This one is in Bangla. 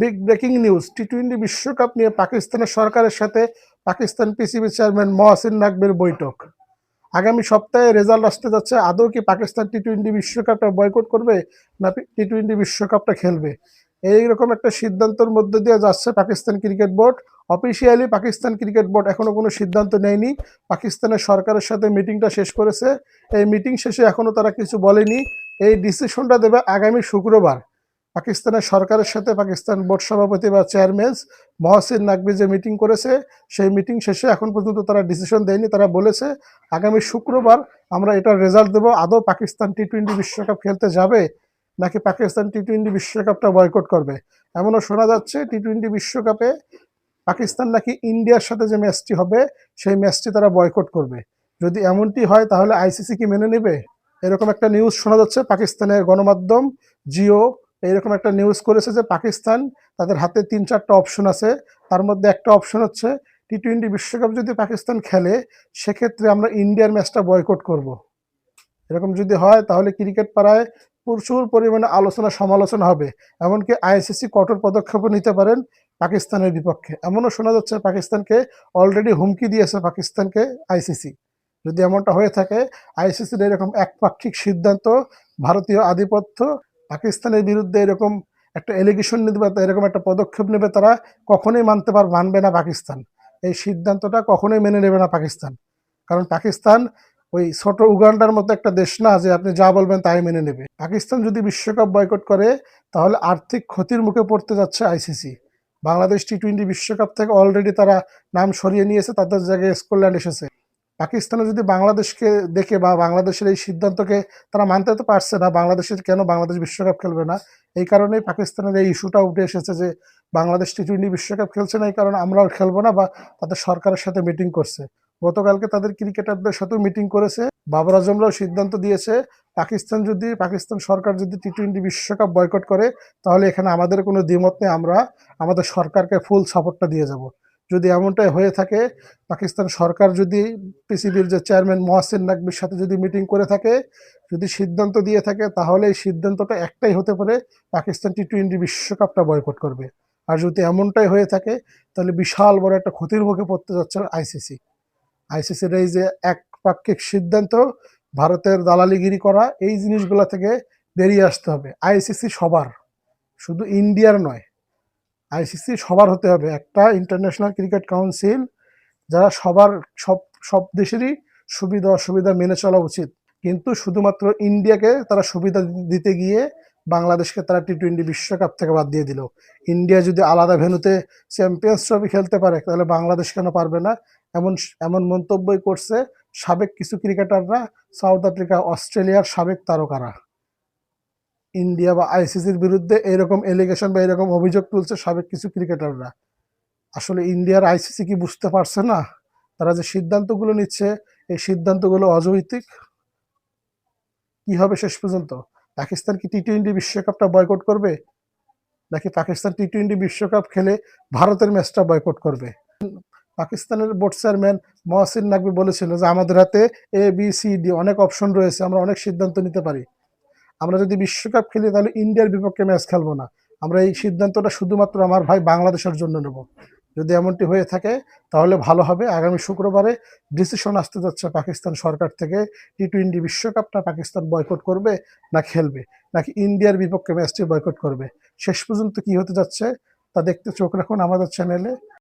বিগ ব্রেকিং নিউজ, টি-20 বিশ্বকাপ নিয়ে পাকিস্তানের সরকারের সাথে পাকিস্তান পিসিবি চেয়ারম্যান মহসিন নাকভির বৈঠক। আগামী সপ্তাহে রেজাল্ট আসতে যাচ্ছে। আদৌ কি পাকিস্তান টি-20 বিশ্বকাপটা বয়কট করবে না টি-20 বিশ্বকাপটা খেলবে? এইরকম একটা সিদ্ধান্তের মধ্যে দিয়ে যাচ্ছে Pakistan cricket board. Officially Pakistan cricket board এখনো কোনো সিদ্ধান্ত নেয়নি। পাকিস্তানের সরকারের সাথে মিটিংটা শেষ করেছে। এই মিটিং শেষে এখনো তারা কিছু বলেনি। এই ডিসিশনটা দেবে আগামী শুক্রবার। পাকিস্তানের সরকারের সাথে পাকিস্তান বোর্ড সভাপতি বা চেয়ারম্যান মহসিন নাকভি যে মিটিং করেছে, সেই মিটিং শেষে এখন পর্যন্ত তারা ডিসিশন দেয়নি। তারা বলেছে আগামী শুক্রবার আমরা এটার রেজাল্ট দেবো, আদৌ পাকিস্তান টি-20 বিশ্বকাপ খেলতে যাবে নাকি পাকিস্তান টি-20 বিশ্বকাপটা বয়কট করবে। এমনও শোনা যাচ্ছে টি-20 বিশ্বকাপে পাকিস্তান নাকি ইন্ডিয়ার সাথে যে ম্যাচটি হবে সেই ম্যাচটি তারা বয়কট করবে। যদি এমনটি হয় তাহলে আইসিসি কি মেনে নেবে? এরকম একটা নিউজ শোনা যাচ্ছে। পাকিস্তানের গণমাধ্যম জিও এইরকম একটা নিউজ করেছে যে পাকিস্তান তাদের হাতে ৩-৪টা অপশন আছে। তার মধ্যে একটা অপশন হচ্ছে টি-20 বিশ্বকাপ যদি পাকিস্তান খেলে সেক্ষেত্রে আমরা ইন্ডিয়ার ম্যাচটা বয়কট করব। এরকম যদি হয় তাহলে ক্রিকেট পাড়ায় প্রচুর পরিমাণে আলোচনা সমালোচনা হবে। এমনকি আইসিসি কঠোর পদক্ষেপও নিতে পারেন পাকিস্তানের বিপক্ষে। এমনও শোনা যাচ্ছে পাকিস্তানকে অলরেডি হুমকি দিয়েছে পাকিস্তানকে আইসিসি। যদি এমনটা হয়ে থাকে, আইসিসির এরকম একপাক্ষিক সিদ্ধান্ত, ভারতীয় আধিপত্য, পাকিস্তানের বিরুদ্ধে এরকম একটা এলিগেশন নেবে, এরকম একটা পদক্ষেপ নেবে, তারা কখনোই মানবে না পাকিস্তান। এই সিদ্ধান্তটা কখনোই মেনে নেবে না পাকিস্তান। কারণ পাকিস্তান ওই ছোট উগান্ডার মতো একটা দেশ না যে আপনি যা বলবেন তাই মেনে নেবে। পাকিস্তান যদি বিশ্বকাপ বয়কট করে তাহলে আর্থিক ক্ষতির মুখে পড়তে যাচ্ছে আইসিসি। বাংলাদেশ টি-20 বিশ্বকাপ থেকে অলরেডি তারা নাম সরিয়ে নিয়েছে, তাদের জায়গায় স্কটল্যান্ড এসেছে। পাকিস্তানও যদি বাংলাদেশকে দেখে বা বাংলাদেশের এই সিদ্ধান্তকে তারা মানতে তো পারছে না, বাংলাদেশের কেন বাংলাদেশ বিশ্বকাপ খেলবে না, এই কারণেই পাকিস্তানের এই ইস্যুটা উঠে এসেছে যে বাংলাদেশ টি-20 বিশ্বকাপ খেলছে না, এই কারণে আমরাও খেলবো না, বা তাদের সরকারের সাথে মিটিং করছে। গতকালকে তাদের ক্রিকেটারদের সাথেও মিটিং করেছে। বাবর আজমরাও সিদ্ধান্ত দিয়েছে পাকিস্তান সরকার যদি টি-20 বিশ্বকাপ বয়কট করে তাহলে এখানে আমাদের কোনো দ্বিমত নেই, আমরা আমাদের সরকারকে ফুল সাপোর্টটা দিয়ে যাব। যদি এমনটাই হয়ে থাকে, পাকিস্তান সরকার যদি পিসিবির যে চেয়ারম্যান মহসিন নাকভির সাথে যদি মিটিং করে থাকে, যদি সিদ্ধান্ত দিয়ে থাকে, তাহলে এই সিদ্ধান্তটা একটাই হতে পারে, পাকিস্তান টি-20 বিশ্বকাপটা বয়কট করবে। আর যদি এমনটাই হয়ে থাকে তাহলে বিশাল বড় একটা ক্ষতির মুখে পড়তে যাচ্ছে আইসিসি। আইসিসির এই যে একপাক্ষিক সিদ্ধান্ত, ভারতের দালালিগিরি করা, এই জিনিসগুলো থেকে বেরিয়ে আসতে হবে। আইসিসি সবার, শুধু ইন্ডিয়ার নয়, আইসিসি সবার হতে হবে। একটা ইন্টারন্যাশনাল ক্রিকেট কাউন্সিল যারা সবার, সব সব দেশেরই সুবিধা অসুবিধা মেনে চলা উচিত। কিন্তু শুধুমাত্র ইন্ডিয়াকে তারা সুবিধা দিতে গিয়ে বাংলাদেশকে তারা টি-20 বিশ্বকাপ থেকে বাদ দিয়ে দিল। ইন্ডিয়া যদি আলাদা ভেন্যুতে চ্যাম্পিয়ন্স ট্রফি খেলতে পারে তাহলে বাংলাদেশ কেন পারবে না? এমন এমন মন্তব্যই করছে সাবেক কিছু ক্রিকেটাররা, সাউথ আফ্রিকা, অস্ট্রেলিয়ার সাবেক তারকারা। ইন্ডিয়া বা আইসিসির বিরুদ্ধে এরকম এলিগেশন বা এরকম অভিযোগ তুলছে সাবেক কিছু ক্রিকেটাররা। আসলে ইন্ডিয়ার আইসিসি কি বুঝতে পারছে না তারা যে সিদ্ধান্তগুলো নিচ্ছে এই সিদ্ধান্তগুলো অযৌক্তিক? কি হবে শেষ পর্যন্ত? পাকিস্তান কি টি-20 বিশ্বকাপটা বয়কট করবে নাকি পাকিস্তান টি-20 বিশ্বকাপ খেলে ভারতের ম্যাচটা বয়কট করবে? পাকিস্তানের বোর্ড চেয়ারম্যান মহসিন নাকভি বলেছিল যে আমাদের হাতে ABCD অনেক অপশন রয়েছে, আমরা অনেক সিদ্ধান্ত নিতে পারি। আমরা যদি বিশ্বকাপ খেলি তাহলে ইন্ডিয়ার বিপক্ষে ম্যাচ খেলবো না, আমরা এই সিদ্ধান্তটা শুধুমাত্র আমার ভাই বাংলাদেশের জন্য নেব। যদি এমনটি হয়ে থাকে তাহলে ভালো হবে। আগামী শুক্রবারে ডিসিশন আসতে যাচ্ছে পাকিস্তান সরকার থেকে, টি-20 বিশ্বকাপটা পাকিস্তান বয়কট করবে না খেলবে, নাকি ইন্ডিয়ার বিপক্ষে ম্যাচটি বয়কট করবে। শেষ পর্যন্ত কি হতে যাচ্ছে তা দেখতে চোখ রাখুন আমাদের চ্যানেলে।